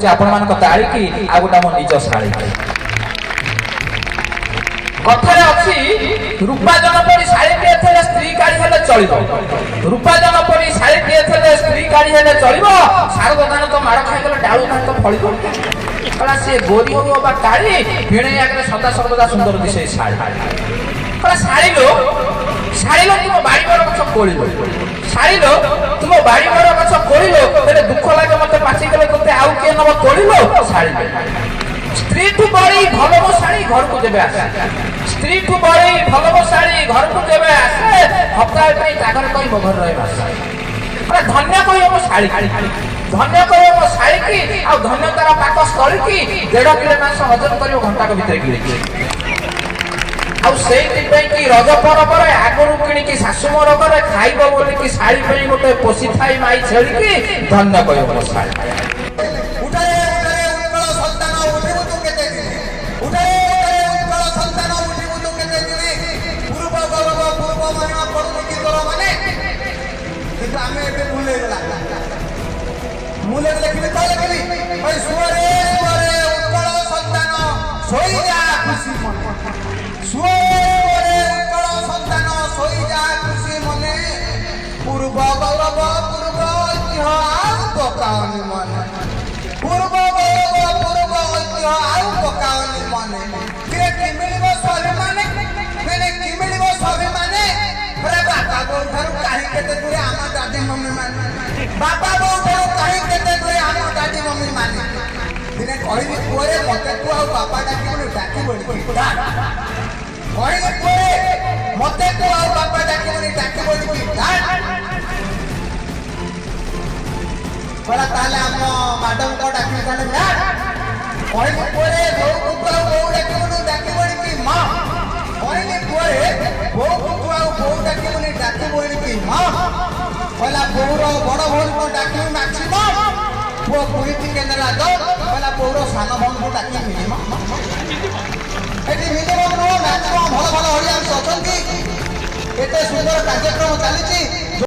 যে ଆପଣମାନଙ୍କ ତାଳିକି ଆଉ ଗୋଟା ମୋ ନିଜ ଶାଳୀ କଥାରେ ଅଛି ରୂପା ଜନପରି ଶାଳୀଟିଏ ଥିଲେ ସ୍ତ୍ରୀ କାଢି ହେଲେ ଚଳିବ ରୂପା ଜନପରି ଶାଳୀଟିଏ ଥିଲେ ସ୍ତ୍ରୀ କାଢି ହେଲେ ଚଳିବ ଶାରଦ ଧାନ ତ ମାଡ଼ ଖାଇଗଲେ ଡାଳୁ ଧାନ ତ ଫଳିବ କଲା ସେ ଗୋରି ହଉ ବା କାଳି ଭିଣେଇ ଆଗରେ ସଦା ସର୍ବଦା ସୁନ୍ଦର ଦିଶେ ଶାଳୀ କଲା ଶାଳୀଲୋ ତୁମ ବାଡ଼ି ବର ଗଛ କୋଳିଲ ଶାଳୀଲୋ ତୁମ ବାଡ଼ି ବର ଗଛ କୋଳିଲ ହେଲେ ଦୁଃଖ ଲାଗେ ମତେ ପାଚିଗଲେ ତତେ ଆଉ କିଏ ନବ ତୋଳିଲ ଶାଳୀ ସ୍ତ୍ରୀଠୁ ବଳି ଭଲ ମୋ ଶାଳୀ ଘରକୁ ଯେବେ ଆସେ ସ୍ତ୍ରୀଠୁ ବଳି ଭଲ ମୋ ଶାଳୀ ଘରକୁ ଯେବେ ଆସେ ହପ୍ତାହ ପାଇଁ ଜାଗର କହି ମୋ ଘରେ ରହିବ ଧନ୍ୟ କହିବ ମୋ ଶାଳୀ ଧନ୍ୟ କହିବ ମୋ ଶାଳୀକି ଆଉ ଧନ୍ୟ ତାର ପାକ ସ୍ଥଳୀକି 1.5 କିଲୋ ମାଂସ ହଜମ କରିବ ଘଣ୍ଟାକ ଭିତରେ କିଣିକି ଆଉ ସେଇଥିପାଇଁ କି ରଜ ପର୍ବରେ ଆଗରୁ କିଣିକି ଶାଶୁ ମୋର ଘରେ ଖାଇବ ବୋଲିକି ଶାଳୀ ପାଇଁ ଗୋଟେ ପୋଷିଥାଇ ମାଇ ଛେଳିକି ଧନ୍ୟ କହିବ ମୋ ଶାଳୀ मुले लेखिबे तो लेखिबे भाई सुरे सुरे उत्कल संतान सोई जा खुशी मन सुरे उत्कल संतान सोई जा खुशी मने पूर्व गौरव पूर्व ঐতিহ্য आउ पकाओनी मने पूर्व गौरव पूर्व ঐতিহ্য आउ पकाओनी मने फिर कि मिलिबो स्वाभिमाने फिर कि मिलिबो स्वाभिमाने अरे बाबा को धरु काहे केते दूरे आमा दादी मम्मी माने बाबा को धरु काहे केते दूरे आमा दादी मम्मी माने दिने कहिबी कोरे मते तू आ बाबा डाकी डाकी बोली कोठा कहिबी कोरे मते तू आ बाबा डाकी बोली कोठा बड़ा ताले हम मैडम को डाकी जाने ना कहिबी कोरे बो को बो डाकी बोली की मां कहिबी कोरे बो को डाकी बोली की मां बोला बोरो बड़ भोन को डाकी मैक्सिमम वो पुलिटी के नला दो बोला बोरो सानो भोन को डाकी मिनिमम एटी मिनिमम नो मैक्सिमम भलो भलो हरिया सतंती एते सुंदर कार्यक्रम चलीची